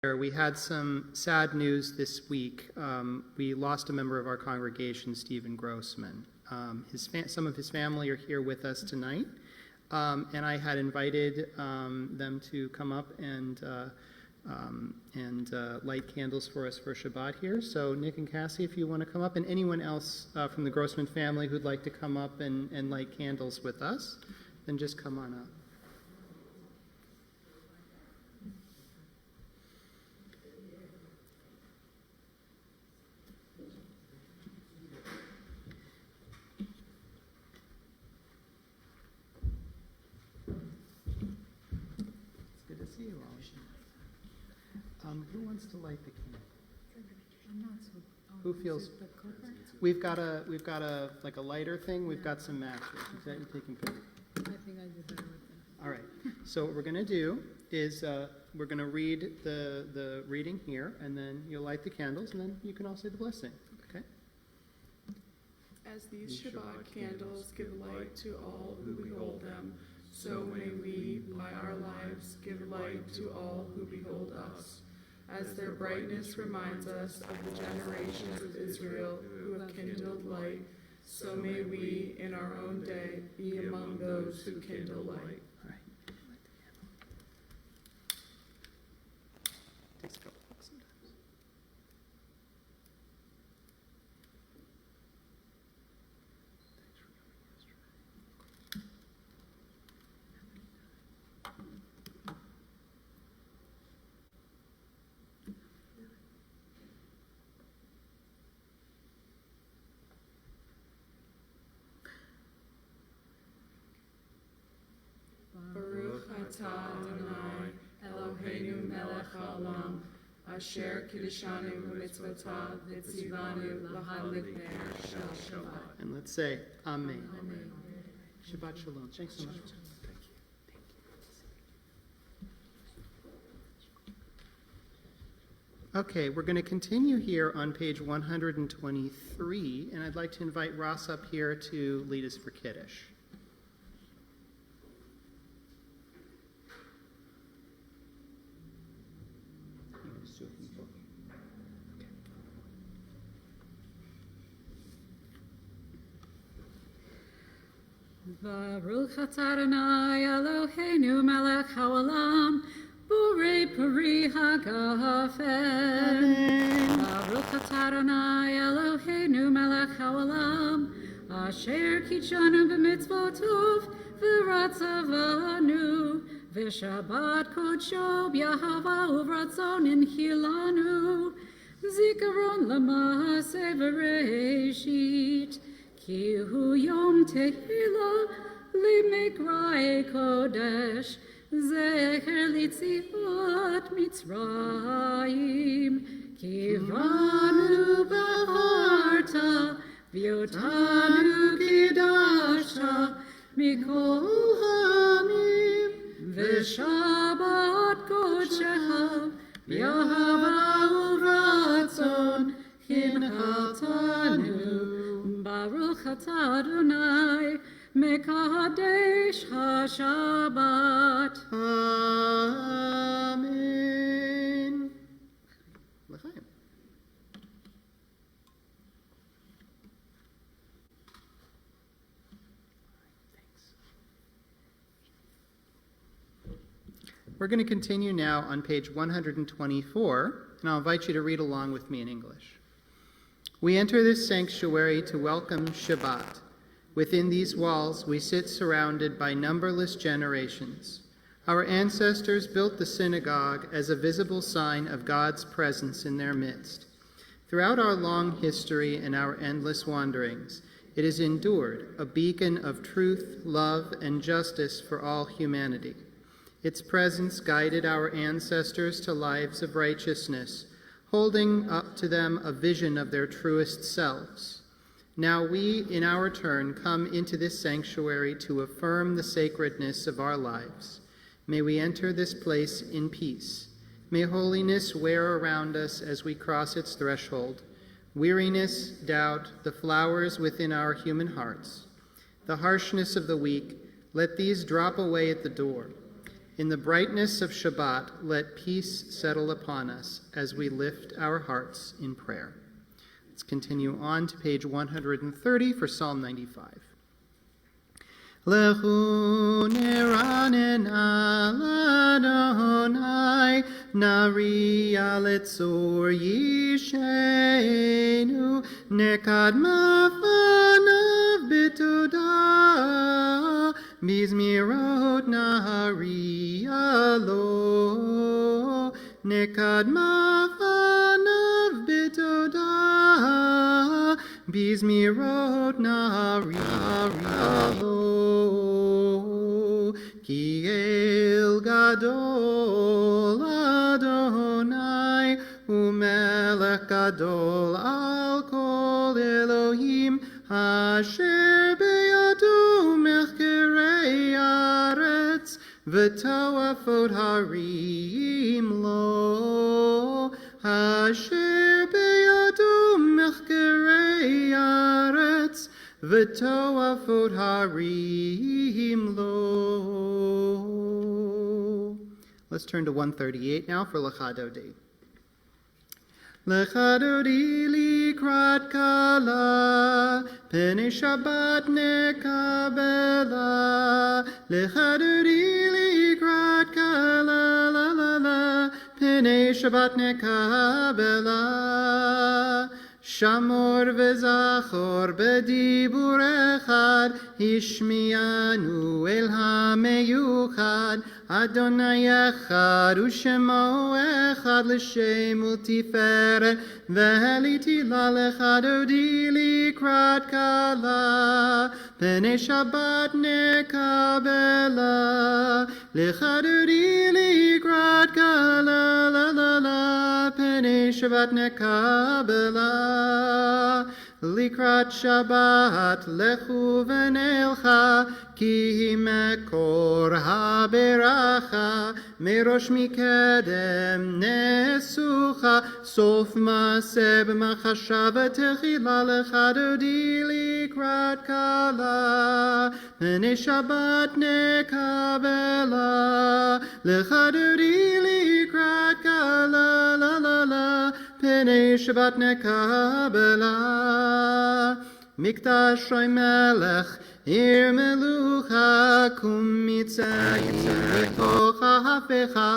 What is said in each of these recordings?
We had some sad news this week. We lost a member of our congregation, Stephen Grossman. Some of his family are here with us tonight, and I had invited them to come up and light candles for us for Shabbat here. So Nick and Cassie, if you want to come up, and anyone else from the Grossman family who'd like to come up and light candles with us, then just come on up. Who wants to light the candle? Who feels? We've got a like a lighter thing. We've got some matches. Is that you taking care? I think I did better with that. All right. So what we're going to do is we're going to read the reading here, and then you'll light the candles, and then you can all say the blessing. Okay. As these Shabbat candles give light to all who behold them, so may we, by our lives, give light to all who behold us. As their brightness reminds us of the generations of Israel who have kindled light, so may we, in our own day, be among those who kindle light. All right. Takes a couple bucks sometimes. Baruch atah Adonai, Eloheinu melech haolam, asher kiddushanu b'mitzvotav v'tzivanu l'hadlik ner shel Shabbat. And let's say Amen. Amen. Shabbat Shalom. Thanks so much. Thank you. Okay, we're going to continue here on page 123, and I'd like to invite Ross up here to lead us for Kiddush. Baruch atah Adonai Eloheinu melech haolam, borei peri hagafen. Baruch atah Adonai Eloheinu melech haolam, asher kitshanu b'mitzvotov v'ratzavanu, v'shabbat kodsho b'yahava uvratzon inchilanu, zikaron l'maaseh v'reishit. Ki hu yom tehila limikrai kodesh, zecher litzivat Mitzrayim. Kivanu b'harta, v'yotanu kidashta, mikol hamim, v'shabat kodshecha, b'yahava uvratzon, hinchatanu. Baruch atah Adonai, mekadesh haShabbat. Amen. L'chaim. We're going to continue now on page 124, and I'll invite you to read along with me in English. We enter this sanctuary to welcome Shabbat. Within these walls, we sit surrounded by numberless generations. Our ancestors built the synagogue as a visible sign of God's presence in their midst. Throughout our long history and our endless wanderings, it has endured, a beacon of truth, love, and justice for all humanity. Its presence guided our ancestors to lives of righteousness, holding up to them a vision of their truest selves. Now we, in our turn, come into this sanctuary to affirm the sacredness of our lives. May we enter this place in peace. May holiness wear around us as we cross its threshold. Weariness, doubt, the flowers within our human hearts. The harshness of the weak, let these drop away at the door. In the brightness of Shabbat, let peace settle upon us as we lift our hearts in prayer. Let's continue on to page 130 for Psalm 95. Lechu neranen al Adonai, nariya letzor yishenu, nekad mafanav bitodah, mizmirot nariya lo, nekad mafanav bitodah, mizmirot nariya lo. Ki el gadol Adonai, umelech gadol al kol Elohim, asher beyado mechkerei aretz, v'toafot harim lo, asher beyado mechkerei aretz, v'toafot harim lo. Let's turn to 138 now for Lecha Dodi. Lecha Dodi likrat kala, penei Shabbat nekabela. Lecha Dodi likrat kala, la la la, penei Shabbat nekabela. Shamor v'zachor b'dibur echad, hishmianu el hameyuchad, Adonai echad u'shemo echad l'shem u'tiferet, v'heliti la lecha dodi likrat kala, penei Shabbat nekabela. Lecha dodi likrat kala, la la la, penei Shabbat nekabela. Likrat Shabbat lechu v'nelcha, ki mekor haberacha, merosh mikedem nesucha, sof maseh b'machasha v'techila. Lecha dodi likrat kala, penei Shabbat nekabela. Lecha dodi likrat kala, la la la, penei Shabbat nekabela. Mikdash melech, ir melucha, kum mitzayim mitocha hafecha,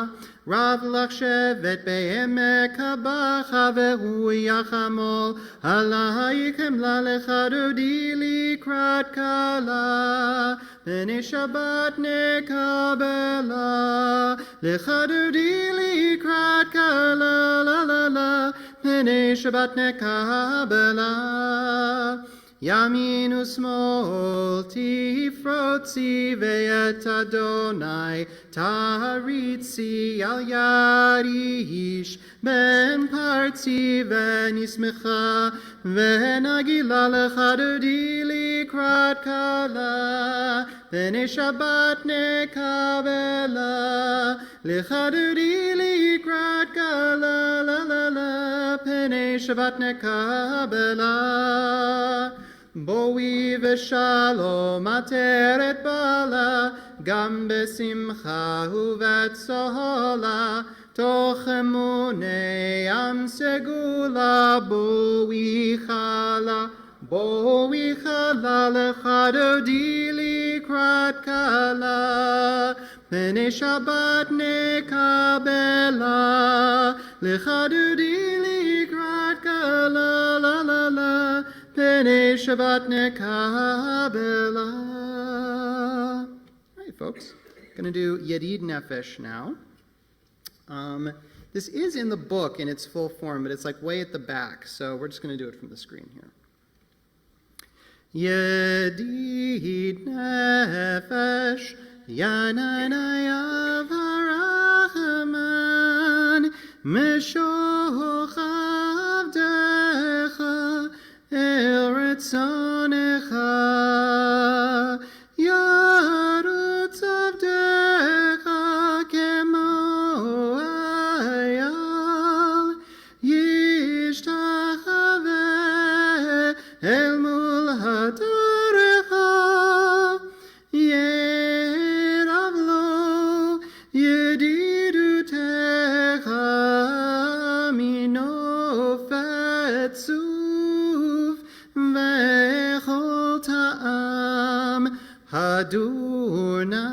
rav lach shevet be'emek habacha, ve'hu yachamol alaychem. La lecha dodi likrat kala, penei Shabbat nekabela. Lecha dodi likrat kala, la la la, penei Shabbat nekabela. Yamin u'smol tifrotzi, ve'et Adonai taritzi al yad ish, ben partzi v'nismecha, v'nagila. Lecha dodi likrat kala, penei Shabbat nekabela. Lecha dodi likrat kala, la la la, penei Shabbat nekabela. Boi v'shalom ateret bala, gam besimcha u'vetzola, toch emunei am segula. Boi chala, lecha dodi likrat kala, penei Shabbat nekabela. Lecha dodi likrat kala, la la la, penei Shabbat nekabela. All right, folks. Going to do Yedid Nefesh now. This is in the book in its full form, but it's like way at the back, so we're just going to do it from the screen here. Yedid Nefesh, Yananai Avarachaman, Meshoch Avdecha, El Retzonecha, Yarutz Avdecha, Kemo Ayal, Yishtachave, El Mul Hatarecha, Yeravlo, Adonai,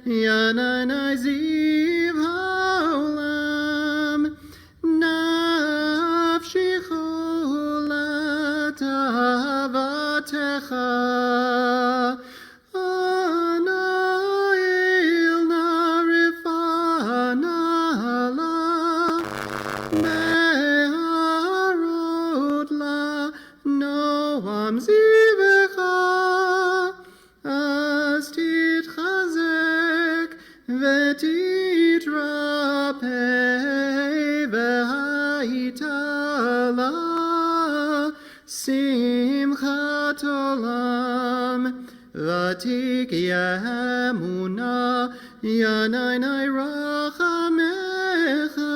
Yananai Ziv Haolam, Nafshi Cholat Ahavatecha, Anail Narifana La, Meharot La, Noam Zivecha, As Titchazek, Vetitrapeh, V'haitala, Simchat Olam, Vatik Yemuna, Yanainai Rachamecha,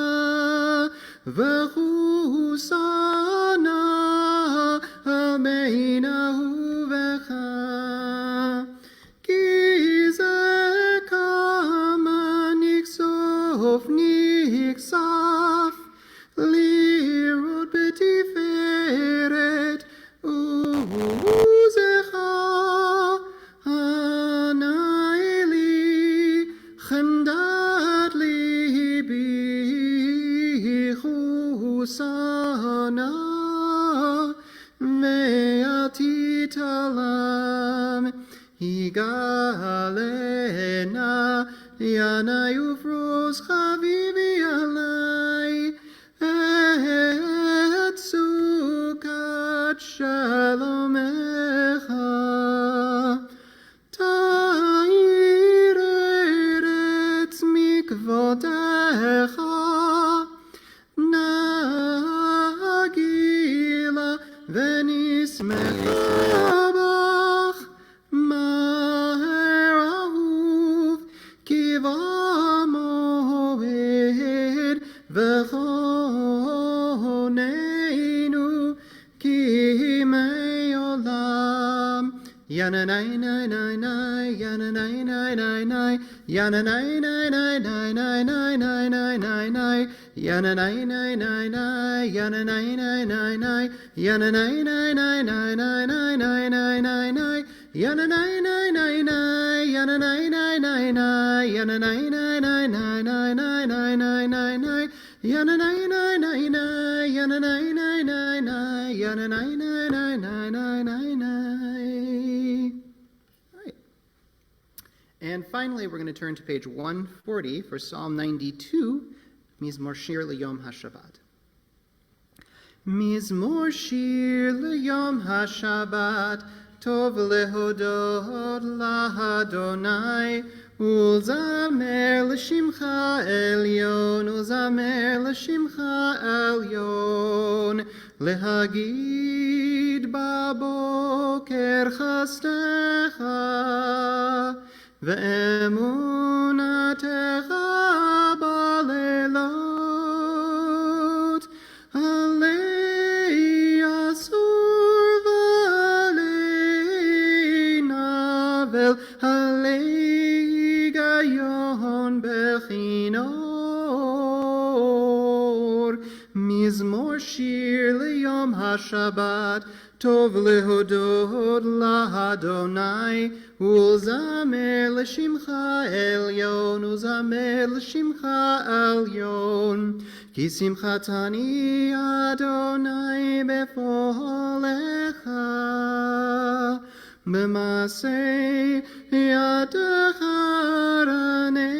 V'chusana, Ameinahu Vecha, Gizekama Niksof Niksaf, Lirot Betiferet, Uzecha, Anaili, Chemdat Libi, Chusana, Me'atitalam, Higalena, Yanai Ufros Chavivi Alai, Et Sukat Shalomecha, Ta'ir Eretz Mikvotecha, Nagila Venismecha Bach, Maher Ahuv, Kiva Moed, V'choneinu, Kimei Olam, Yananai nai nai nai, Yananai nai nai nai, Yananai nai nai nai nai nai nai nai nai nai, Yananai nai nai nai, Yananai nai nai nai, Yananai nai nai nai nai nai nai nai nai nai, Yananai nai nai nai, Yananai nai nai nai, Yananai nai nai nai nai nai nai nai nai nai, Yananai nai nai nai, Yananai nai nai nai, Yananai nai nai nai nai nai nai. All right. And finally, we're going to turn to page 140 for Psalm 92, Mizmor Shir L'Yom HaShabbat. Mizmor Shir L'Yom HaShabbat, Tov lehodot lahadonai, Ulzamer l'shimcha elyon, Ulzamer l'shimcha elyon, Lehagid baboker chastecha, Ve'emunatecha balelot, Alei asur v'alei navel, Alei gayon bechinor. Mizmor shir liyom hashabbat, Tov lehodot lahadonai, Ulzamer l'shimcha elyon, Ulzamer l'shimcha elyon, Ki simchatani Adonai befolecha, B'masei yadecha ranen,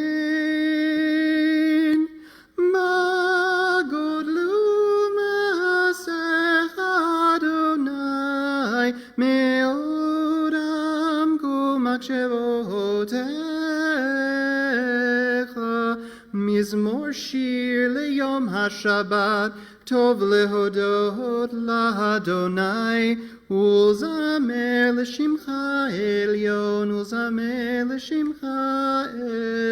Magodlu ma'asecha Adonai, Me'odam kumakshavotecha. Mizmor shir leyom hashabbat, Tov lehodot lahadonai, Ulzamer l'shimcha elyon, Ulzamer l'shimcha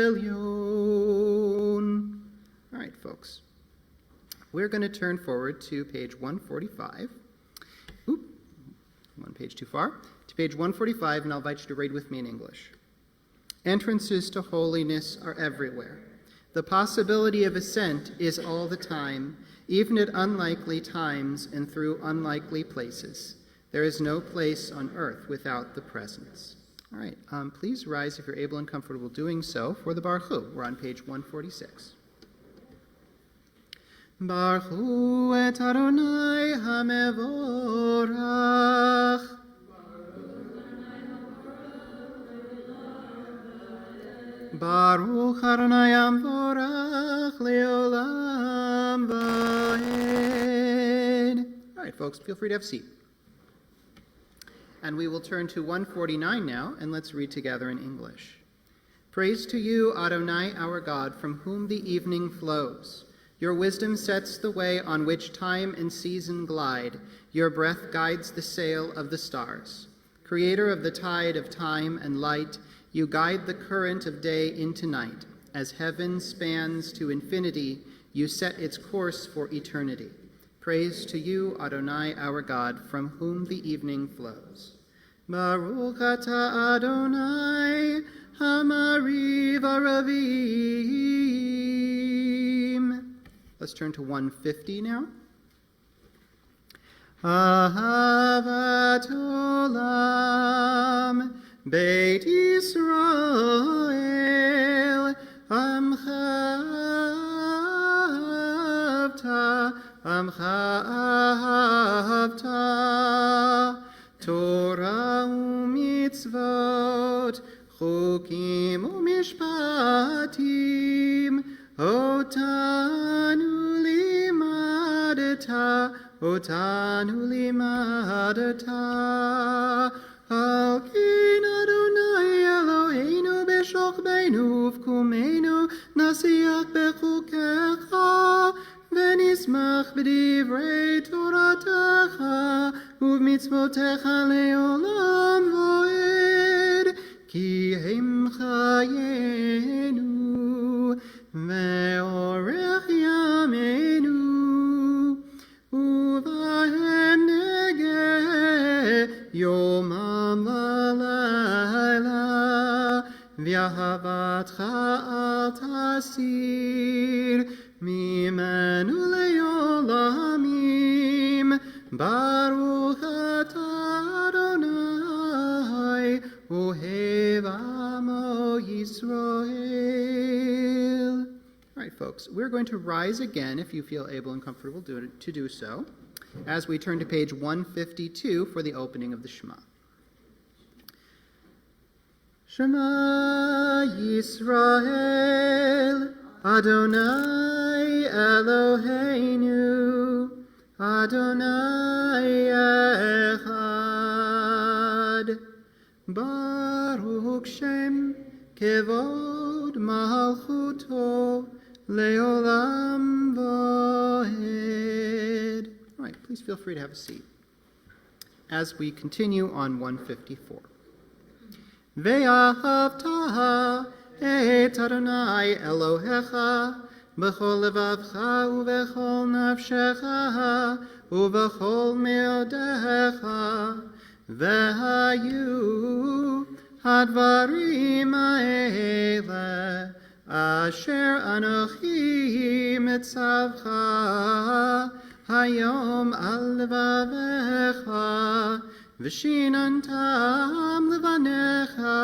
elyon. All right, folks. We're going to turn forward to page 145. Oop, one page too far. To page 145, and I'll invite you to read with me in English. Entrances to holiness are everywhere. The possibility of ascent is all the time, even at unlikely times and through unlikely places. There is no place on earth without the presence. All right, please rise if you're able and comfortable doing so for the Baruch Hu. We're on page 146. Baruch Hu et Adonai HaMevorach. Baruch Adonai HaMevorach Leolam Vaed. All right, folks, feel free to have a seat. And we will turn to 149 now, and let's read together in English. Praise to you, Adonai, our God, from whom the evening flows. Your wisdom sets the way on which time and season glide. Your breath guides the sail of the stars. Creator of the tide of time and light, you guide the current of day into night. As heaven spans to infinity, you set its course for eternity. Praise to you, Adonai, our God, from whom the evening flows. Baruch atah Adonai, Hamariv Aravim. Let's turn to 150 now. Ahavat Olam, Beit Yisrael, Amcha Ahavta, Torah u'mitzvot, chukim u'mishpatim, otanu limadata, al kin Adonai Eloheinu b'shokbeinu uv'kumeinu, nasiach b'chukecha, ונשמח בדברי תורתך ובמצוותיך לעולם ועד, כי הם חיינו ואורך ימינו, ובהם נגה יומם ולילה, ואהבתך אל תסיר ממנו לעולמים. Baruch atah Adonai, Ohev Amo Yisrael. All right, folks, we're going to rise again, if you feel able and comfortable to do so, as we turn to page 152 for the opening of the Shema. Shema Yisrael, Adonai Eloheinu, Adonai Echad. Baruch Shem Kevod Malchuto Leolam Vaed. All right, please feel free to have a seat as we continue on 154. Ve'ahavta et Adonai Elohecha b'chol levavcha u'b'chol nafshecha u'b'chol meodecha, ve'hayu hadvarim ha'ele asher anochi mitzavcha hayom al levavecha, v'shinantam levanecha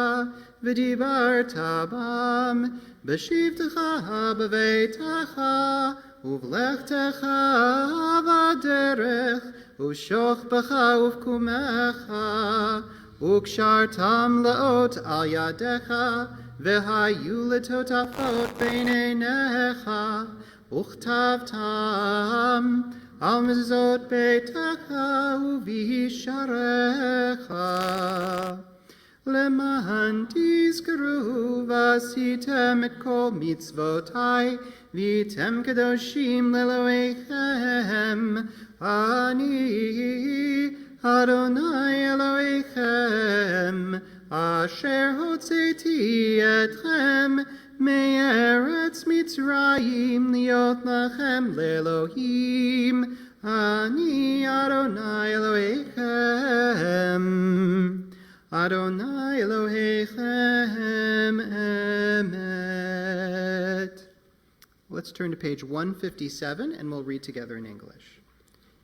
v'dibarta bam b'shivtecha b'veitecha uv'lechtecha v'aderech u'shochbecha uv'kumecha u'kshartam le'ot al yadecha v'hayu letotafot b'neinecha uchtavtam al mezot beitecha u'visharecha למען תזכרו ועשיתם את כל מצוותיי והייתם קדושים לאלוהיכם. אני אדוני אלוהיכם אשר הוצאתי אתכם מארץ מצרים להיות לכם לאלוהים. אני אדוני אלוהיכם, Adonai Elohechem Emet. Let's turn to page 157 and we'll read together in English.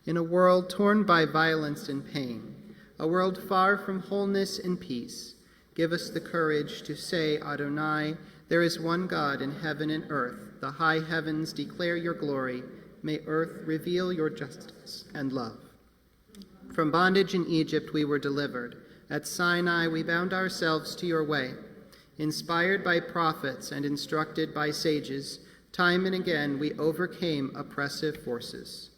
In a world torn by violence and pain, a world far from wholeness and peace, Give us the courage to say, Adonai, there is one God in heaven and earth. The high heavens declare your glory. May earth reveal your justice and love. From bondage in Egypt we were delivered. At Sinai we bound ourselves to your way. Inspired by prophets and instructed by sages, time and again we overcame oppressive forces.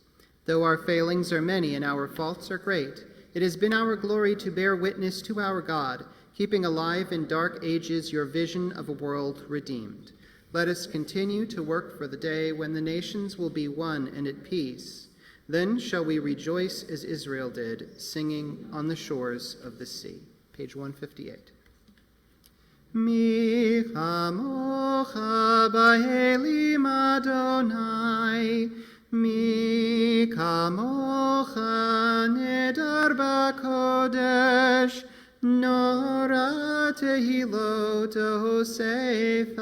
Though our failings are many and our faults are great, it has been our glory to bear witness to our God, keeping alive in dark ages your vision of a world redeemed. Let us continue to work for the day when the nations will be one and at peace. Then shall we rejoice as Israel did, singing on the shores of the sea. Page 158. Mi chamocha ba'elim Adonai, mi kamocha nedar b'kodesh, nora tehilot hosefele,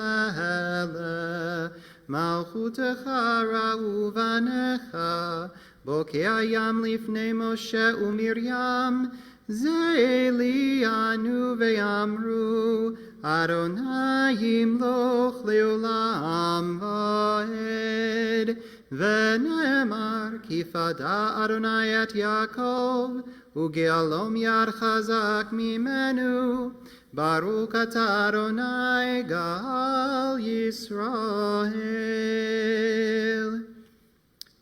malchutecha ra'u vanecha, bokei hayam lifnei Moshe u'Miriam, ze'elianu ve'amru, Adonai yimloch le'olam va'ed, ve'nemar ki fada Adonai et Yaakov, uge'alom yad chazak mimenu, Baruch atah Adonai gal Yisrael.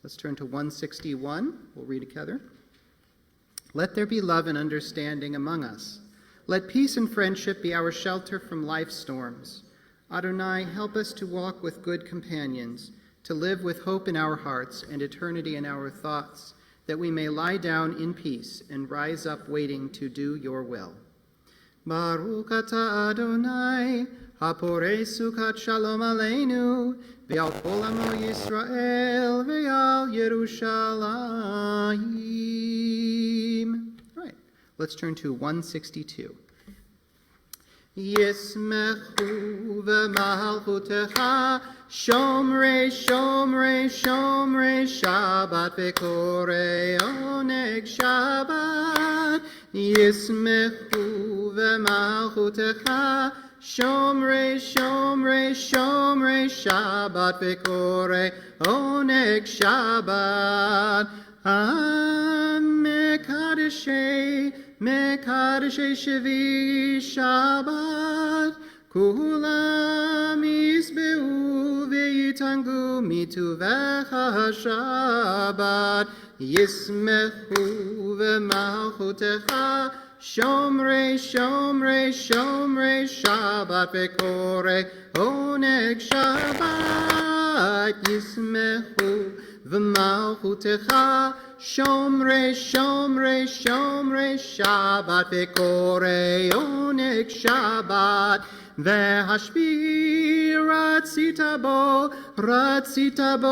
Let's turn to 161. We'll read together. Let there be love and understanding among us. Let peace and friendship be our shelter from life's storms. Adonai, help us to walk with good companions, to live with hope in our hearts and eternity in our thoughts, that we may lie down in peace and rise up waiting to do your will. Baruch atah Adonai, haporei sukat shalom aleinu, ve'al kol amo Yisrael, ve'al Yerushalayim. All right, let's turn to 162. Yismechu v'malchutecha, shomrei, shomrei, shomrei Shabbat, ve'korei oneg Shabbat. Yismechu v'malchutecha, shomrei, shomrei, shomrei Shabbat, ve'korei oneg Shabbat. Mekadeshei, mekadeshei shevi Shabbat, kulam yisbeu ve'yitangu mituvecha Shabbat. Yismechu v'malchutecha, shomrei, shomrei, shomrei Shabbat, ve'korei oneg Shabbat. Yismechu v'malchutecha, shomrei, shomrei, shomrei Shabbat, ve'korei oneg Shabbat. Ve'hashvi ratzita bo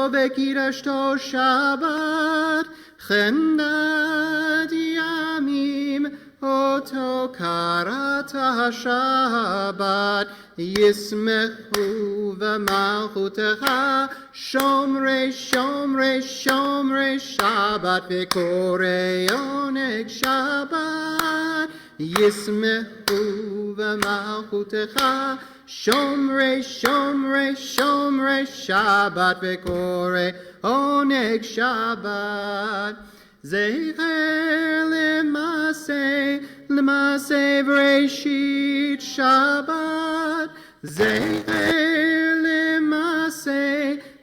ve'kidashto Shabbat, chendat yamim oto karata Shabbat. Yismechu v'malchutecha, shomrei, shomrei, shomrei Shabbat, ve'korei oneg Shabbat. Yismechu v'malchutecha, shomrei, shomrei, shomrei Shabbat, ve'korei oneg Shabbat. Zecher l'maseh v'reishit Shabbat. Zecher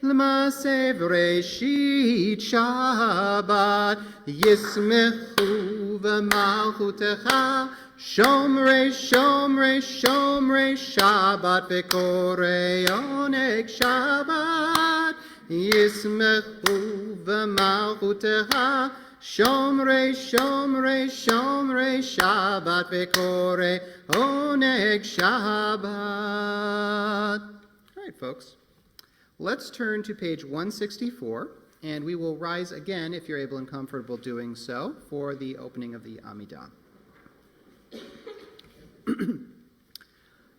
l'maseh v'reishit Shabbat. Yismechu v'malchutecha, shomrei, shomrei, shomrei Shabbat, ve'korei oneg Shabbat. Yismechu v'malchutecha, shomrei, shomrei, shomrei Shabbat, ve'korei oneg Shabbat. All right, folks. Let's turn to page 164, and we will rise again, if you're able and comfortable doing so, for the opening of the Amidah.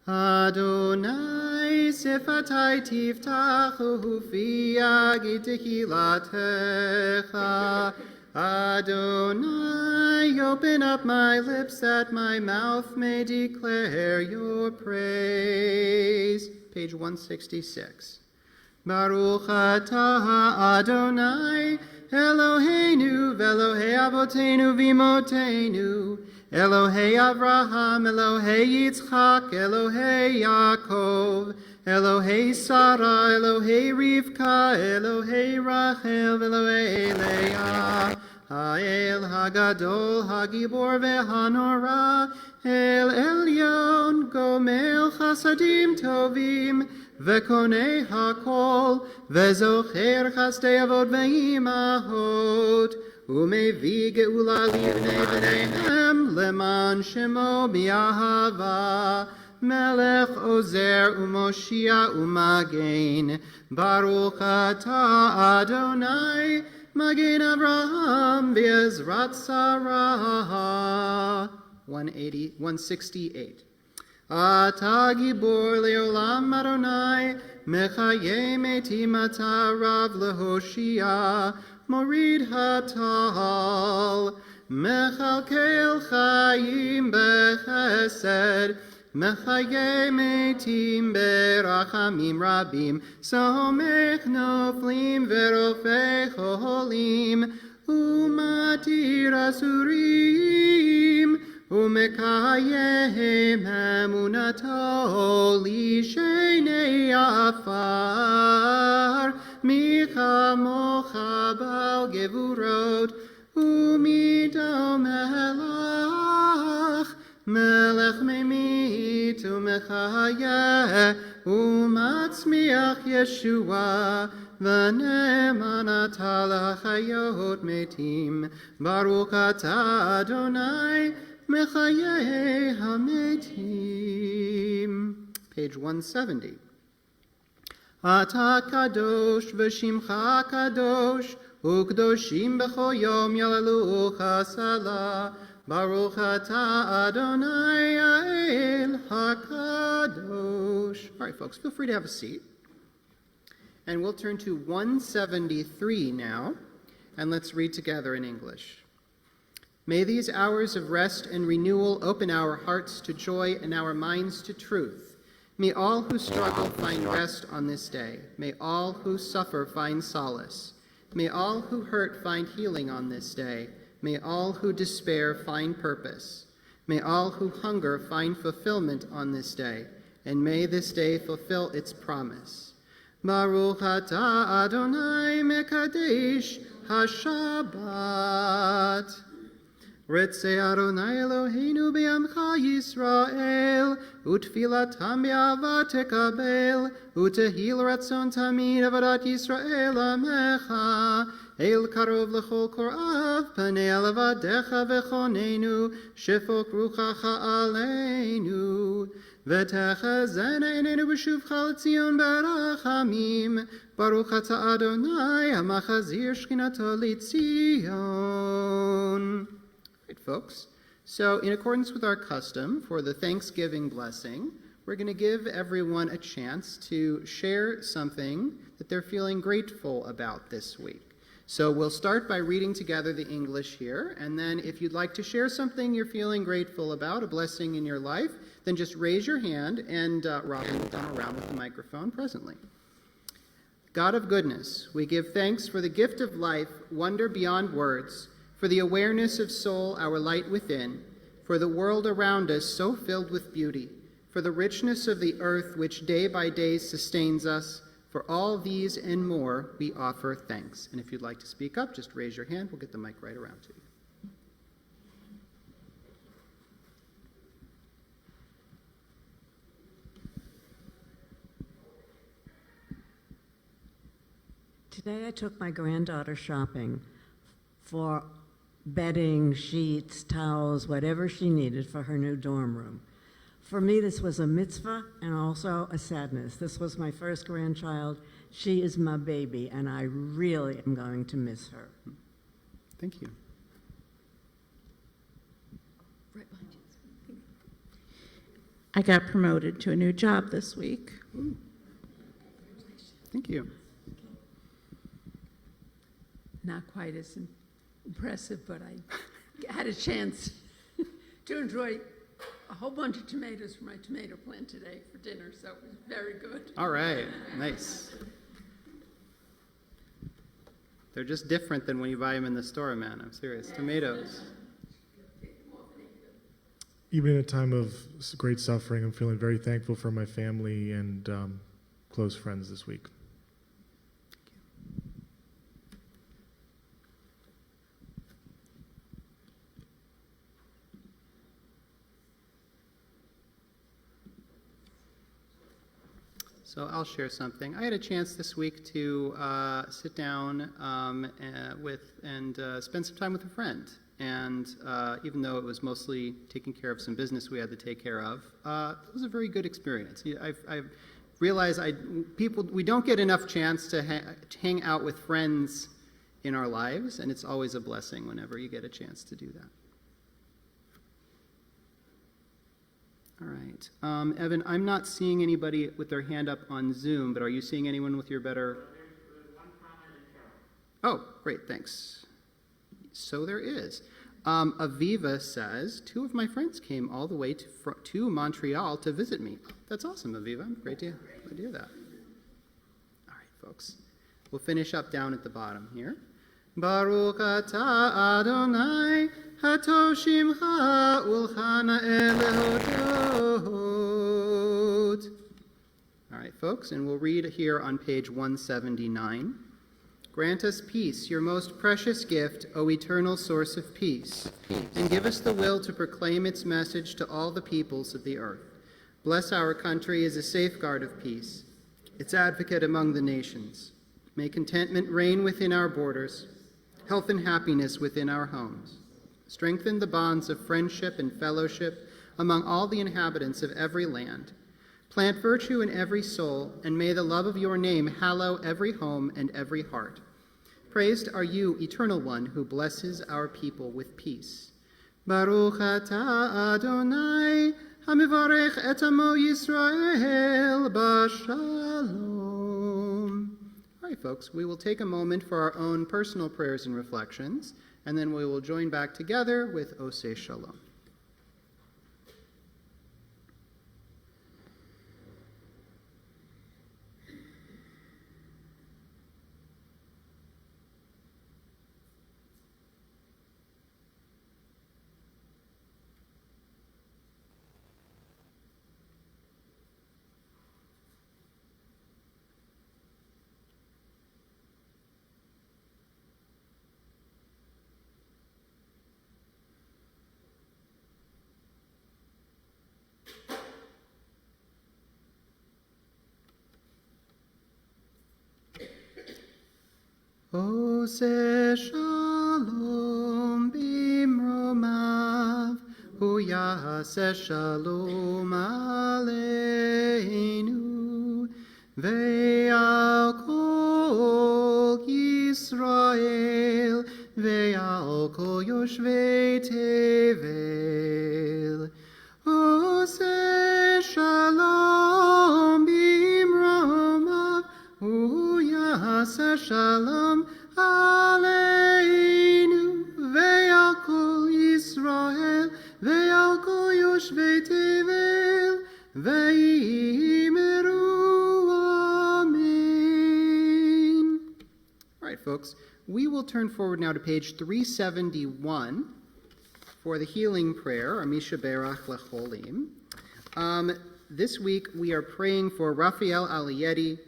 Adonai sifatai tiftach ufi agi tehilatecha. Adonai, open up my lips that my mouth may declare your praise. Page 166. Baruch atah Adonai, Eloheinu v'Elohei avotenu v'imotenu, Elohei Avraham, Elohei Yitzchak, Elohei Yaakov, Elohei Sarah, Elohei Rivka, Elohei Rachel, Elohei Leah, Ha'el Hagadol, Hagibor ve'Hanora, El Elyon, Gomel Chasadim Tovim, Ve'konei Hakol, Ve'zocher Chasdei Avot ve'imahot, Umevi geula livnei b'neihem, Leman Shemo bi'ahava, Melech Ozer u'Moshia u'Magen, Baruch atah Adonai, Magen Avraham v'Ezrat Sarah. 168. Ata gibor leolam Adonai, Mechaye metim ata rav lehoshia, Morid hatal, Mechalkel chayim bechesed, Mechaye metim berachamim rabim, Somech noflim verofei cholim, Umatir asurim, Umekayehem emunato lishenei afar, Michamocha bal gevurot, Umido melach, Melech memit umechayeh, Umatzmiach Yeshua, V'ne'eman ata l'chayot metim, Baruch atah Adonai, Mechayeh hametim. Page 170. Ata kadosh v'shimcha kadosh, u'kdoshim b'cho yom yalalucha salah, Baruch atah Adonai ha'el hakadosh. All right, folks, feel free to have a seat. And we'll turn to 173 now, and let's read together in English. May these hours of rest and renewal open our hearts to joy and our minds to truth. May all who struggle find rest on this day. May all who suffer find solace. May all who hurt find healing on this day. May all who despair find purpose. May all who hunger find fulfillment on this day. And may this day fulfill its promise. Baruch atah Adonai mekadesh haShabbat. Ritzei Adonai Eloheinu be'amcha Yisrael, utfilatam be'ava tekabel, utehil ratzon tamid avodat Yisrael amecha, el karov lechol korav, panei alavadecha v'chonenu, shefok ruchacha aleinu, v'techazena enenu b'shuvcha l'tzion barachamim, Baruch atah Adonai hamachazir shchinato l'tzion. Right, folks. So in accordance with our custom for the Thanksgiving blessing, we're going to give everyone a chance to share something that they're feeling grateful about this week. So we'll start by reading together the English here, and then if you'd like to share something you're feeling grateful about, a blessing in your life, then just raise your hand, and Robin will come around with the microphone presently. God of goodness, we give thanks for the gift of life, wonder beyond words, for the awareness of soul, our light within, for the world around us so filled with beauty, for the richness of the earth which day by day sustains us. For all these and more, we offer thanks. And if you'd like to speak up, just raise your hand. We'll get the mic right around to you. Today I took my granddaughter shopping for bedding, sheets, towels, whatever she needed for her new dorm room. For me, this was a mitzvah and also a sadness. This was my first grandchild. She is my baby, and I really am going to miss her. Thank you. Right behind you. I got promoted to a new job this week. Thank you. Not quite as impressive, but I had a chance to enjoy a whole bunch of tomatoes from my tomato plant today for dinner, so it was very good. All right, nice. They're just different than when you buy them in the store, man. I'm serious. Tomatoes. Even in a time of great suffering, I'm feeling very thankful for my family and close friends this week. So I'll share something. I had a chance this week to sit down and spend some time with a friend. And even though it was mostly taking care of some business we had to take care of, it was a very good experience. I've realized we don't get enough chance to hang out with friends in our lives, and it's always a blessing whenever you get a chance to do that. All right. Evan, I'm not seeing anybody with their hand up on Zoom, but are you seeing anyone with your better... Oh, great, thanks. So there is. Aviva says, 2 of my friends came all the way to Montreal to visit me. That's awesome, Aviva. Great to hear that. All right, folks. We'll finish up down at the bottom here. Baruch atah Adonai hatov shimcha ulchana elehodot. All right, folks, and we'll read here on page 179. Grant us peace, your most precious gift, O eternal source of peace, and give us the will to proclaim its message to all the peoples of the earth. Bless our country as a safeguard of peace, its advocate among the nations. May contentment reign within our borders, health and happiness within our homes. Strengthen the bonds of friendship and fellowship among all the inhabitants of every land. Plant virtue in every soul, and may the love of your name hallow every home and every heart. Praised are you, Eternal One, who blesses our people with peace. Baruch atah Adonai, hamivarech et amo Yisrael b'shalom. All right, folks, we will take a moment for our own personal prayers and reflections, and then we will join back together with Oseh Shalom. Oseh Shalom bimromav, hu yaseh shalom aleinu, ve'al kol Yisrael, ve'al kol yoshvei tevel. Oseh Shalom bimromav, hu yaseh shalom aleinu, ve'al kol Yisrael, ve'al kol yoshvei tevel, ve'imeru amen. All right, folks, we will turn forward now to page 371 for the healing prayer, Amisha Berach Lecholim. This week we are praying for Raphael Aliyeti,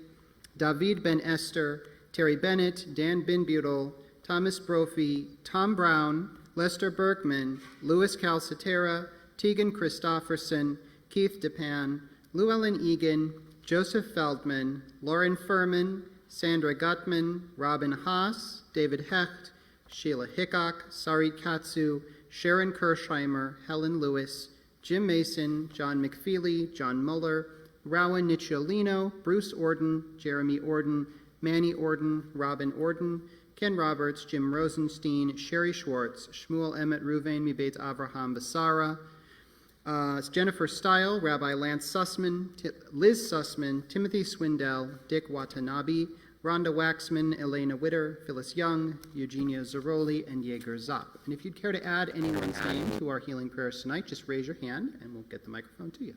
David Ben Esther, Terry Bennett, Dan Binbutel, Thomas Brophy, Tom Brown, Lester Berkman, Louis Calcetera, Tegan Christofferson, Keith DePan, Llewellyn Egan, Joseph Feldman, Lauren Furman, Sandra Gutman, Robin Haas, David Hecht, Sheila Hickok, Sarit Katsu, Sharon Kirshheimer, Helen Lewis, Jim Mason, John McFeely, John Muller, Rowan Nicciolino, Bruce Orden, Jeremy Orden, Manny Orden, Robin Orden, Ken Roberts, Jim Rosenstein, Sherry Schwartz, Shmuel Emmett Ruvain Mibeit Avraham Basara, Jennifer Stile, Rabbi Lance Sussman, Liz Sussman, Timothy Swindell, Dick Watanabe, Rhonda Waxman, Elena Witter, Phyllis Young, Eugenia Zaroli, and Jaeger Zopp. And if you'd care to add anyone's name to our healing prayers tonight, just raise your hand and we'll get the microphone to you.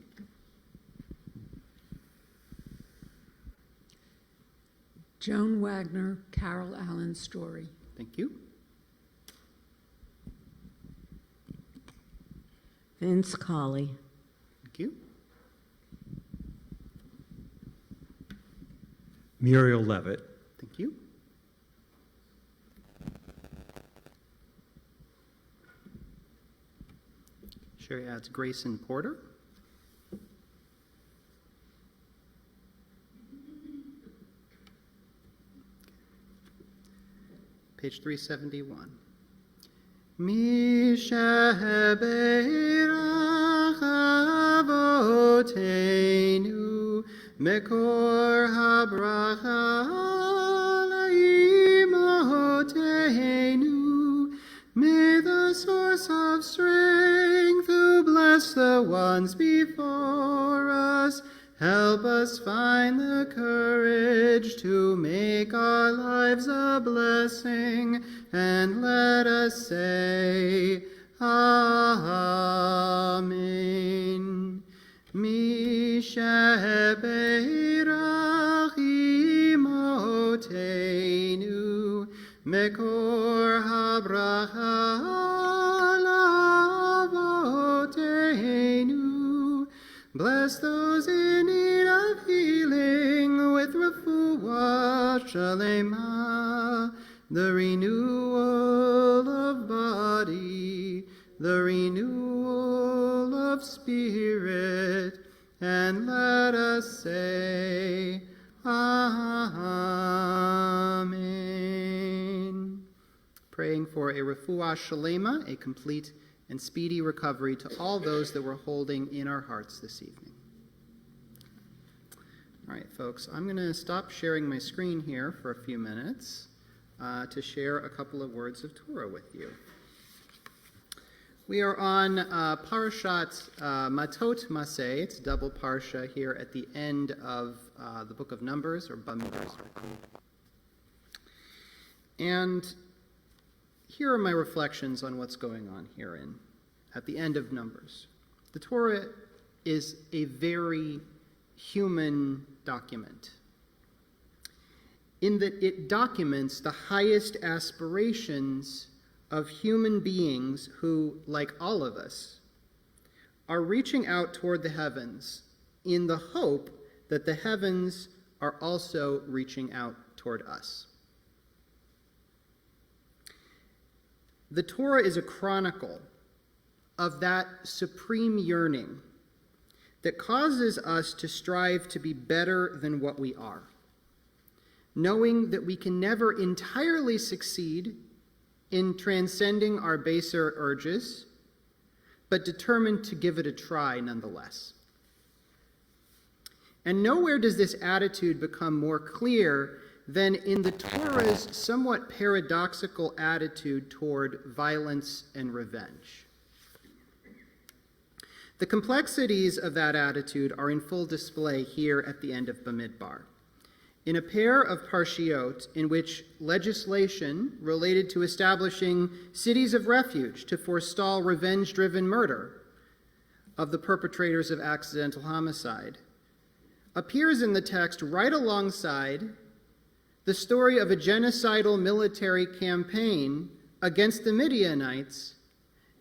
Joan Wagner, Carol Allen Story. Thank you. Vince Colley. Thank you. Muriel Levitt. Thank you. Sherry adds Grayson Porter. Page 371. Mishaberach avotenu mekor habracha laimotenu. May the source of strength who bless the ones before us help us find the courage to make our lives a blessing, and let us say, Amen. Mishaberach imotenu, mekor habracha lavotenu. Bless those in need of healing with refuah shalema, the renewal of body, the renewal of spirit, and let us say, Amen. Praying for a refuah shalema, a complete and speedy recovery to all those that we're holding in our hearts this evening. All right, folks, I'm going to stop sharing my screen here for a few minutes to share a couple of words of Torah with you. We are on Parashat Matot Maseh. It's double parsha here at the end of the book of Numbers, or Bamidbar. And here are my reflections on what's going on herein at the end of Numbers. The Torah is a very human document in that it documents the highest aspirations of human beings who, like all of us, are reaching out toward the heavens in the hope that the heavens are also reaching out toward us. The Torah is a chronicle of that supreme yearning that causes us to strive to be better than what we are, knowing that we can never entirely succeed in transcending our baser urges, but determined to give it a try nonetheless. And nowhere does this attitude become more clear than in the Torah's somewhat paradoxical attitude toward violence and revenge. The complexities of that attitude are in full display here at the end of Bamidbar. In a pair of parshiot in which legislation related to establishing cities of refuge to forestall revenge-driven murder of the perpetrators of accidental homicide appears in the text right alongside the story of a genocidal military campaign against the Midianites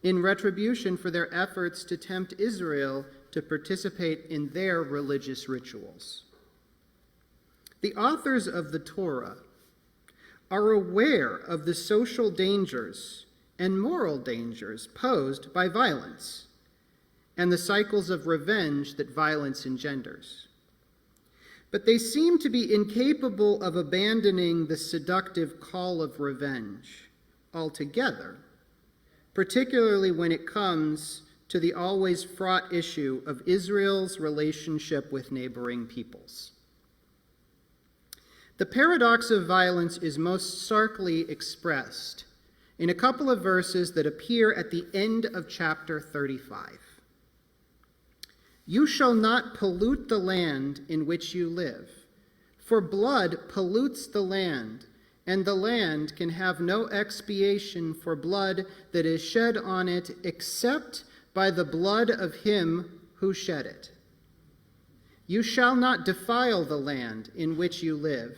in retribution for their efforts to tempt Israel to participate in their religious rituals. The authors of the Torah are aware of the social dangers and moral dangers posed by violence and the cycles of revenge that violence engenders. But they seem to be incapable of abandoning the seductive call of revenge altogether, particularly when it comes to the always fraught issue of Israel's relationship with neighboring peoples. The paradox of violence is most starkly expressed in a couple of verses that appear at the end of chapter 35. You shall not pollute the land in which you live, for blood pollutes the land, and the land can have no expiation for blood that is shed on it except by the blood of him who shed it. You shall not defile the land in which you live,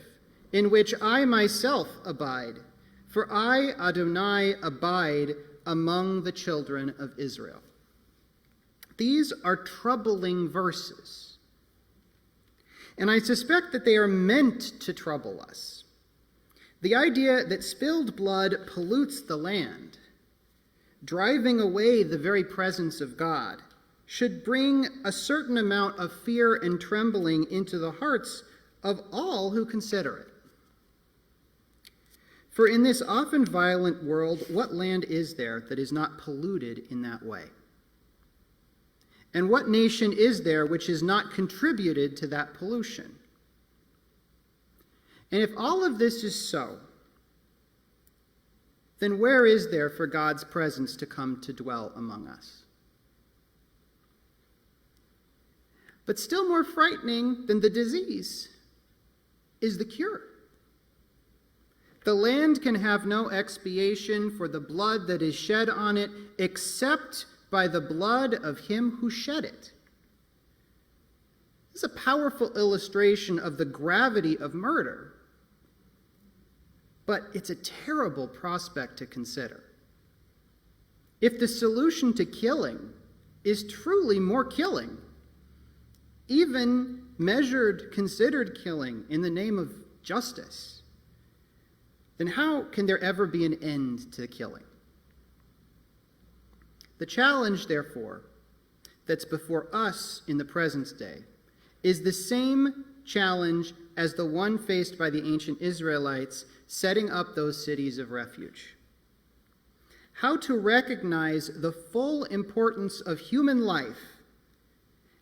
in which I myself abide, for I, Adonai, abide among the children of Israel. These are troubling verses, and I suspect that they are meant to trouble us. The idea that spilled blood pollutes the land, driving away the very presence of God, should bring a certain amount of fear and trembling into the hearts of all who consider it. For in this often violent world, what land is there that is not polluted in that way? And what nation is there which has not contributed to that pollution? And if all of this is so, then where is there for God's presence to come to dwell among us? But still more frightening than the disease is the cure. The land can have no expiation for the blood that is shed on it except by the blood of him who shed it. This is a powerful illustration of the gravity of murder, but it's a terrible prospect to consider. If the solution to killing is truly more killing, even measured, considered killing in the name of justice, then how can there ever be an end to killing? The challenge, therefore, that's before us in the present day is the same challenge as the one faced by the ancient Israelites setting up those cities of refuge. How to recognize the full importance of human life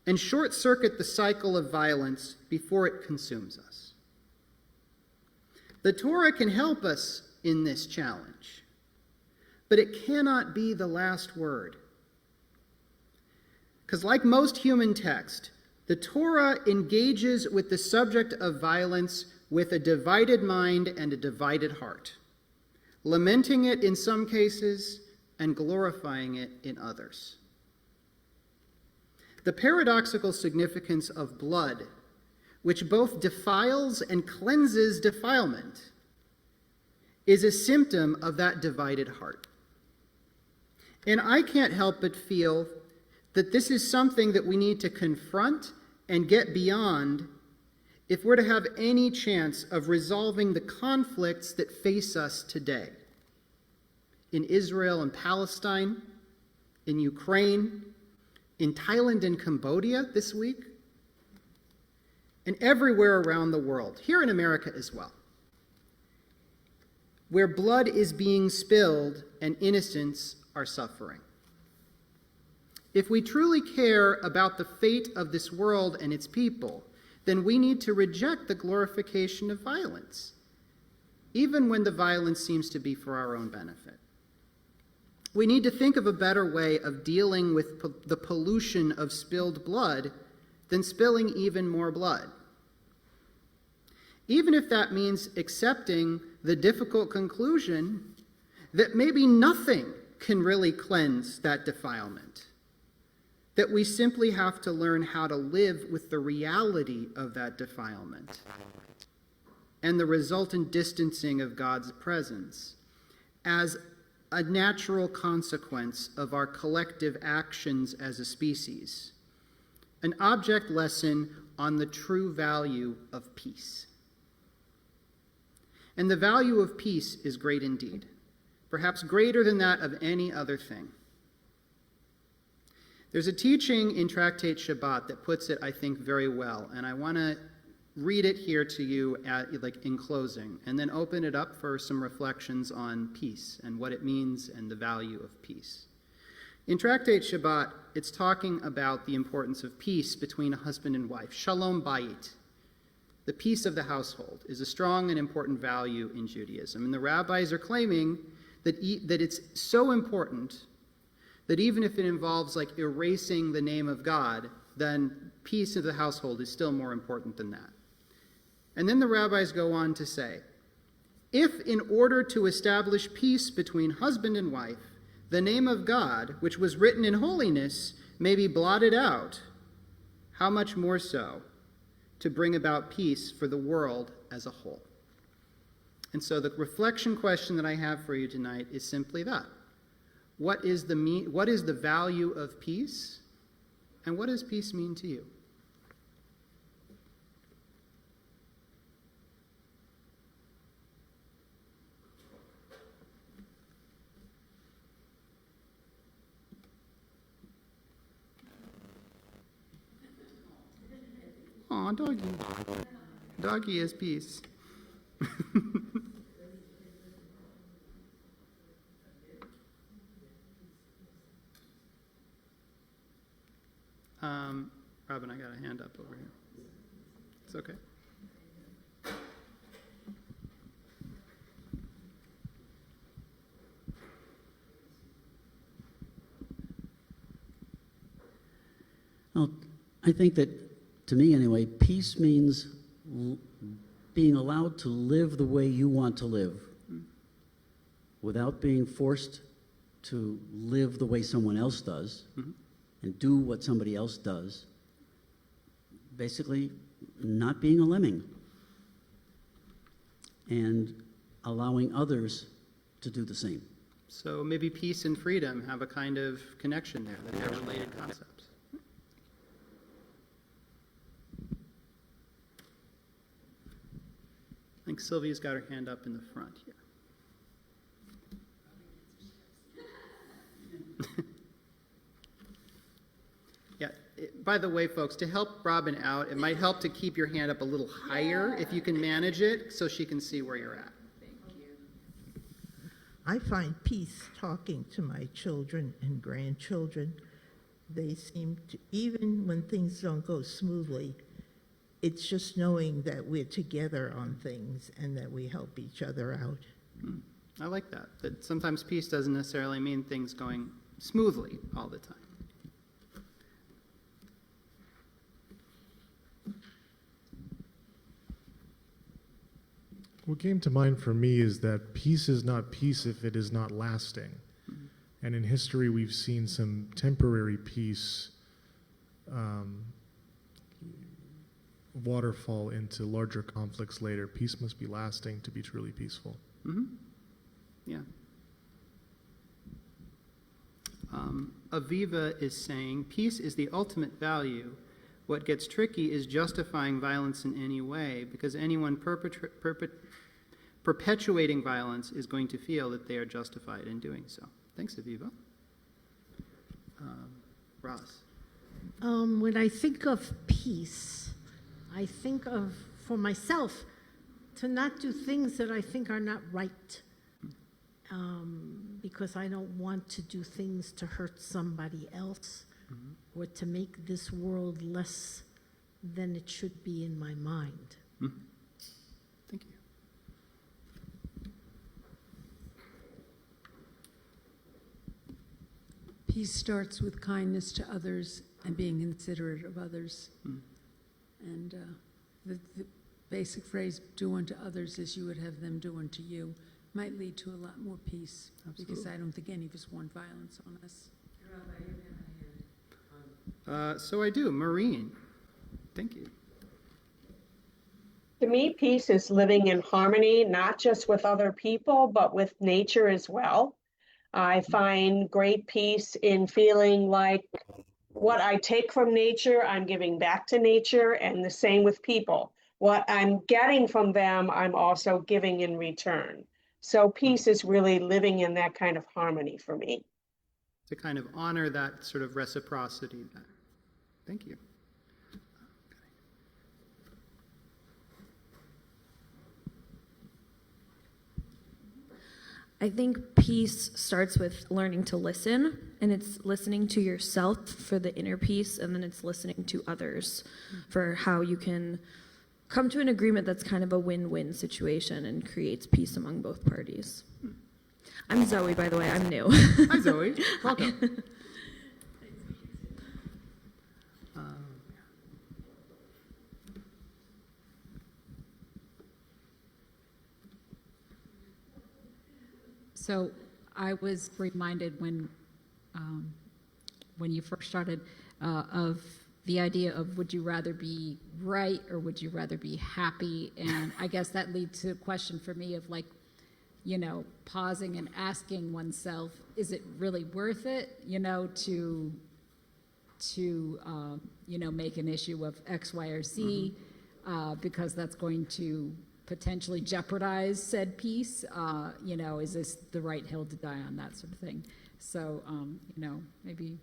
and short-circuit the cycle of violence before it consumes us. The Torah can help us in this challenge, but it cannot be the last word. Because like most human text, the Torah engages with the subject of violence with a divided mind and a divided heart, lamenting it in some cases and glorifying it in others. The paradoxical significance of blood, which both defiles and cleanses defilement, is a symptom of that divided heart. And I can't help but feel that this is something that we need to confront and get beyond if we're to have any chance of resolving the conflicts that face us today. In Israel and Palestine, in Ukraine, in Thailand and Cambodia this week, and everywhere around the world, here in America as well, where blood is being spilled and innocents are suffering. If we truly care about the fate of this world and its people, then we need to reject the glorification of violence, even when the violence seems to be for our own benefit. We need to think of a better way of dealing with the pollution of spilled blood than spilling even more blood. Even if that means accepting the difficult conclusion that maybe nothing can really cleanse that defilement, that we simply have to learn how to live with the reality of that defilement and the resultant distancing of God's presence as a natural consequence of our collective actions as a species, an object lesson on the true value of peace. And the value of peace is great indeed, perhaps greater than that of any other thing. There's a teaching in Tractate Shabbat that puts it, I think, very well, and I want to read it here to you in closing, and then open it up for some reflections on peace and what it means and the value of peace. In Tractate Shabbat, it's talking about the importance of peace between a husband and wife. Shalom bayit. The peace of the household is a strong and important value in Judaism. And the rabbis are claiming that it's so important that even if it involves erasing the name of God, then peace of the household is still more important than that. And then the rabbis go on to say, if in order to establish peace between husband and wife, the name of God, which was written in holiness, may be blotted out, how much more so to bring about peace for the world as a whole? And so the reflection question that I have for you tonight is simply that. What is the value of peace, and what does peace mean to you? Aw, doggy. Doggy is peace. Robin, I got a hand up over here. It's okay. Well, I think that, to me anyway, peace means being allowed to live the way you want to live without being forced to live the way someone else does and do what somebody else does. Basically, not being a lemming and allowing others to do the same. So maybe peace and freedom have a kind of connection there, that they're related concepts. I think Sylvia's got her hand up in the front here. Yeah, by the way, folks, to help Robin out, it might help to keep your hand up a little higher if you can manage it so she can see where you're at. I find peace talking to my children and grandchildren. They seem to, even when things don't go smoothly, it's just knowing that we're together on things and that we help each other out. I like that. That sometimes peace doesn't necessarily mean things going smoothly all the time. What came to mind for me is that peace is not peace if it is not lasting. And in history, we've seen some temporary peace waterfall into larger conflicts later. Peace must be lasting to be truly peaceful. Yeah. Aviva is saying, peace is the ultimate value. What gets tricky is justifying violence in any way, because anyone perpetuating violence is going to feel that they are justified in doing so. Thanks, Aviva. Ross. When I think of peace, I think of, for myself, to not do things that I think are not right, because I don't want to do things to hurt somebody else or to make this world less than it should be in my mind. Thank you. Peace starts with kindness to others and being considerate of others. And the basic phrase, do unto others as you would have them do unto you, might lead to a lot more peace. Absolutely. Because I don't think any of us want violence on us. So I do. Maureen. Thank you. To me, peace is living in harmony, not just with other people, but with nature as well. I find great peace in feeling like what I take from nature, I'm giving back to nature, and the same with people. What I'm getting from them, I'm also giving in return. So peace is really living in that kind of harmony for me. To kind of honor that sort of reciprocity. Thank you. I think peace starts with learning to listen, and it's listening to yourself for the inner peace, and then it's listening to others for how you can come to an agreement that's kind of a win-win situation and creates peace among both parties. I'm Zoe, by the way. I'm new. Hi, Zoe. Welcome. So I was reminded when you first started of the idea of would you rather be right or would you rather be happy? And I guess that leads to a question for me of like, you know, pausing and asking oneself, is it really worth it, you know, to you know, make an issue of X, Y, or Z, because that's going to potentially jeopardize said peace. You know, is this the right hill to die on, that sort of thing. So, you know, maybe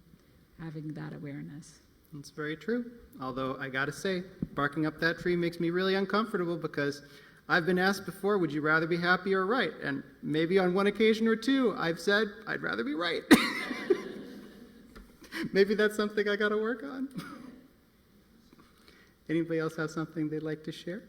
having that awareness. It's very true. Although I gotta say, barking up that tree makes me really uncomfortable because I've been asked before, would you rather be happy or right? And maybe on one occasion or two, I've said, I'd rather be right. Maybe that's something I gotta work on. Anybody else have something they'd like to share?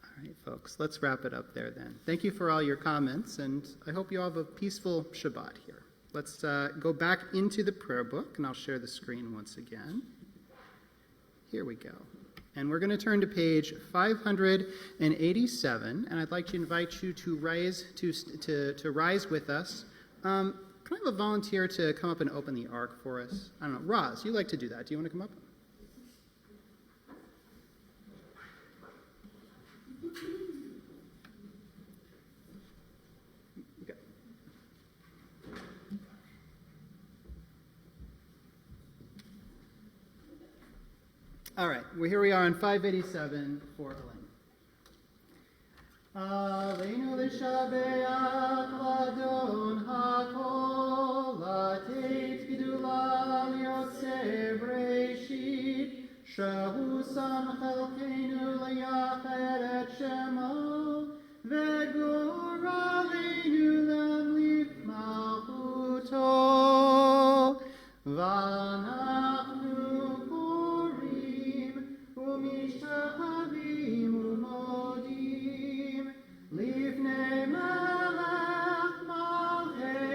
All right, folks, let's wrap it up there then. Thank you for all your comments, and I hope you all have a peaceful Shabbat here. Let's go back into the prayer book, and I'll share the screen once again. Here we go. And we're going to turn to page 587, and I'd like to invite you to rise with us. Can I have a volunteer to come up and open the ark for us? I don't know. Roz, you like to do that. Do you want to come up? All right, well, here we are on 587 for Elaine. Aleinu l'shabeach l'adon hakol, lateit gdula l'yoseh breshit, shehu sam chelkeinu l'yached et shemo, v'goraleinu lemlit malchuto, v'anachnu משתחווים ומודים לפני מלך מלכי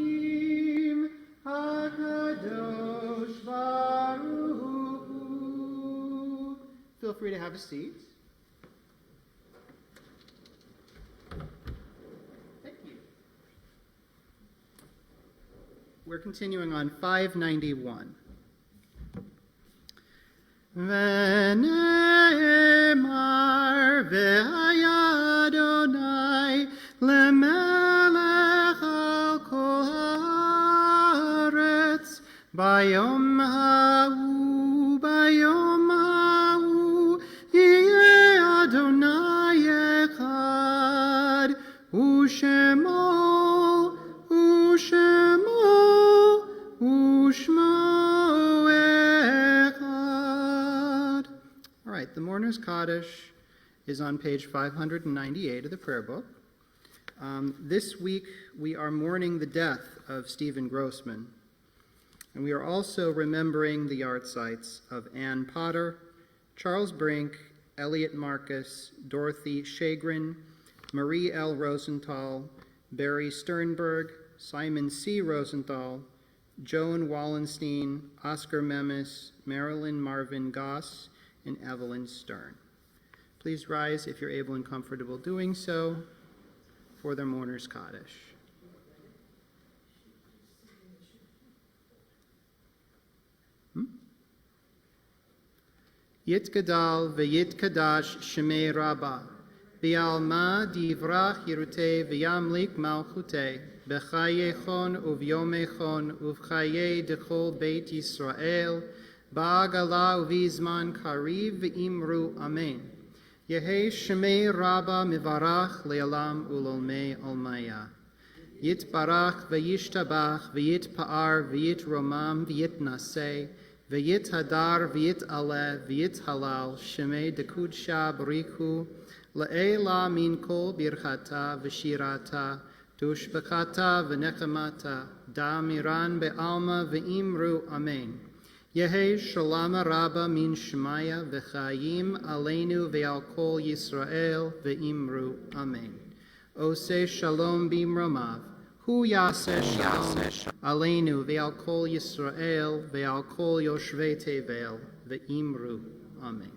המלכים הקדוש ברוך הוא. Feel free to have a seat. Thank you. We're continuing on 591. ונאמר והיה אדוני למלך על כל הארץ ביום ההוא יהיה אדוני אחד ושמו The Mourner's Kaddish is on page 598 of the prayer book. This week we are mourning the death of Stephen Grossman, and we are also remembering the yahrzeits of Ann Potter, Charles Brink, Elliot Marcus, Dorothy Shagrin, Marie L. Rosenthal, Barry Sternberg, Simon C. Rosenthal, Joan Wallenstein, Oscar Memis, Marilyn Marvin Goss, and Evelyn Stern. Please rise if you're able and comfortable doing so for the Mourner's Kaddish. Yitgadal v'yitkadash shemei Rabbah, v'yalma divrach yirutei v'yamlik malchutei, b'chayechon uv'yomechon uv'chayei dechol beit Yisrael, Ba'agala uvizman kariv v'imru amen. Yehei shemei Rabbah mivarach le'alam ulolmei olmaya. Yitbarach v'yishtabach v'yitpa'ar v'yitromam v'yitnaseh v'yithadar v'yitaleh v'yithalal shemei dekudsha b'riku le'ela min kol birchata v'shirata tushbachata v'nechamata da'amiran be'alma v'imru amen. Yehei shalom rabba min shemaya v'chayim aleinu ve'al kol Yisrael ve'imru amen. Oseh shalom bimromav, hu yaseh shalom aleinu ve'al kol Yisrael ve'al kol yoshvei tevel ve'imru amen.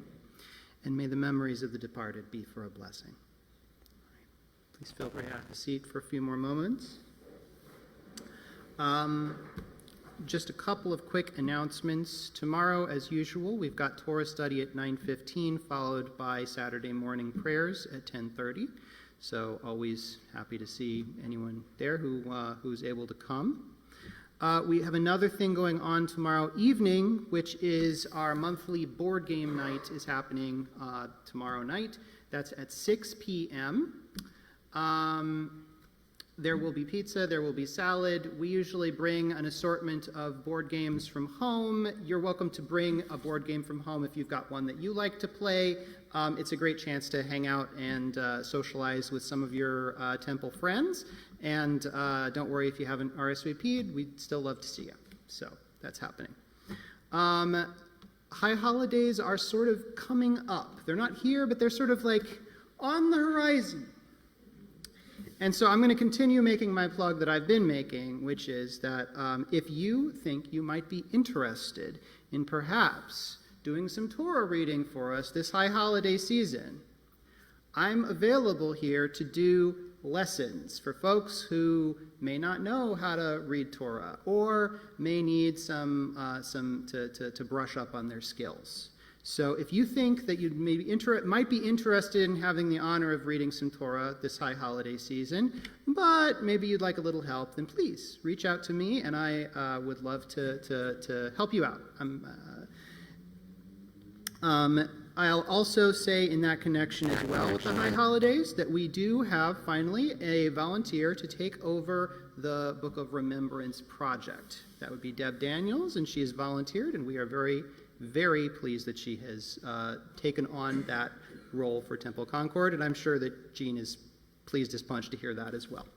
and may the memories of the departed be for a blessing. Please feel free to have a seat for a few more moments. Just a couple of quick announcements. Tomorrow, as usual, we've got Torah study at 9:15, followed by Saturday morning prayers at 10:30. So always happy to see anyone there who's able to come. We have another thing going on tomorrow evening, which is our monthly board game night is happening tomorrow night. That's at 6 p.m. There will be pizza, there will be salad. We usually bring an assortment of board games from home. You're welcome to bring a board game from home if you've got one that you like to play. It's a great chance to hang out and socialize with some of your temple friends. And don't worry if you haven't RSVP'd, we'd still love to see you. So that's happening. High holidays are sort of coming up. They're not here, but they're sort of like on the horizon. And so I'm going to continue making my plug that I've been making, which is that if you think you might be interested in perhaps doing some Torah reading for us this high holiday season, I'm available here to do lessons for folks who may not know how to read Torah or may need some to brush up on their skills. So if you think that you might be interested in having the honor of reading some Torah this high holiday season, but maybe you'd like a little help, then please reach out to me, and I would love to help you out. I'll also say in that connection as well with the high holidays that we do have finally a volunteer to take over the Book of Remembrance project. That would be Deb Daniels, and she has volunteered, and we are very, very pleased that she has taken on that role for Temple Concord, and I'm sure that Jean is pleased as punch to hear that as well.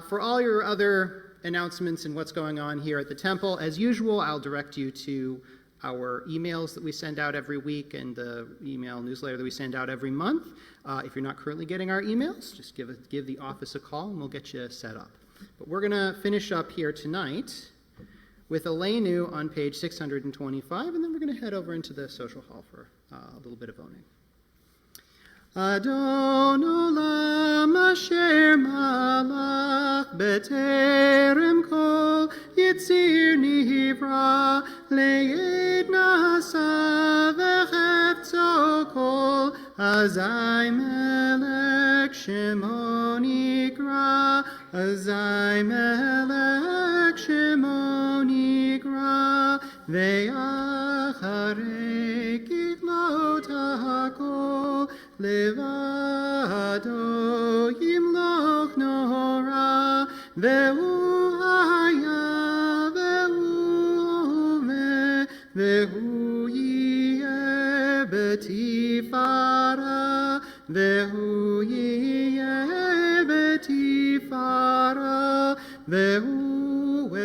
For all your other announcements and what's going on here at the temple, as usual, I'll direct you to our emails that we send out every week and the email newsletter that we send out every month. If you're not currently getting our emails, just give the office a call and we'll get you set up. But we're going to finish up here tonight with Aleinu on page 625, and then we're going to head over into the social hall for a little bit of owning. Adon olam asher malach beterem kol yitzir nivra le'ed nasa v'chefzo kol azai melech shemo nikra azai melech shemo nikra ve'acharei kitlot hakol Levado yimloch nora ve'hu haya ve'hu ome ve'hu yiyeh betifara ve'hu yiyeh betifara ve'hu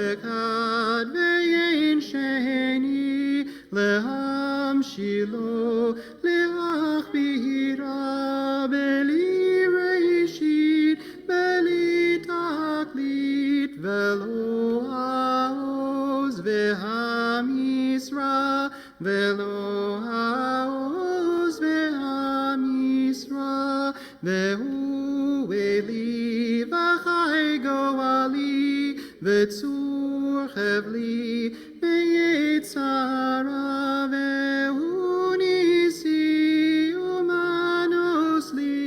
echad ve'yein sheni leham shilo le'ach bihira beli reishit beli taklit velo haoz ve'hamisra velo haoz ve'hamisra ve'hu eli v'chai goali v'tzur chevli ve'yetzara ve'hu nisi umanos li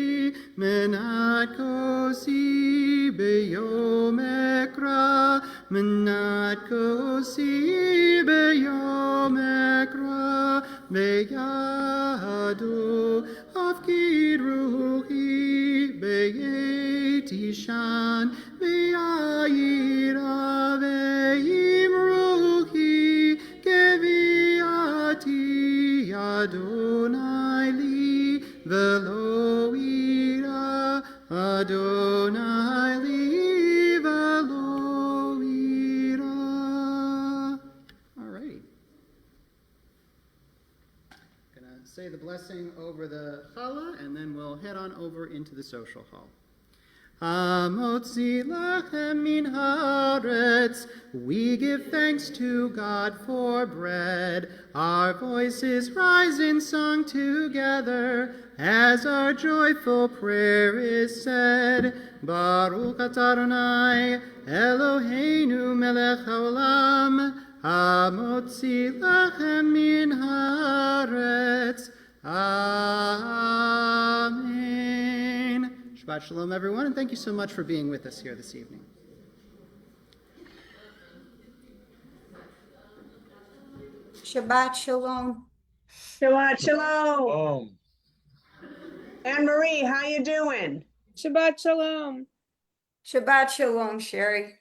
menat kosi beyom ekra menat kosi beyom ekra beyado afkid ruhi beyetishan beyayira ve'im ruhi keviati Adonai li velo ira Adonai li velo ira. All right. Gonna say the blessing over the challah, and then we'll head on over into the social hall. Hamotzi lachem min haaretz. We give thanks to God for bread. Our voices rise in song together as our joyful prayer is said. Baruch atah Adonai Eloheinu melech haolam, hamotzi lachem min haaretz. Amen. Shabbat shalom, everyone, and thank you so much for being with us here this evening. Shabbat shalom. Shabbat shalom. Anne Marie, how you doing? Shabbat shalom. Shabbat shalom, Sherry.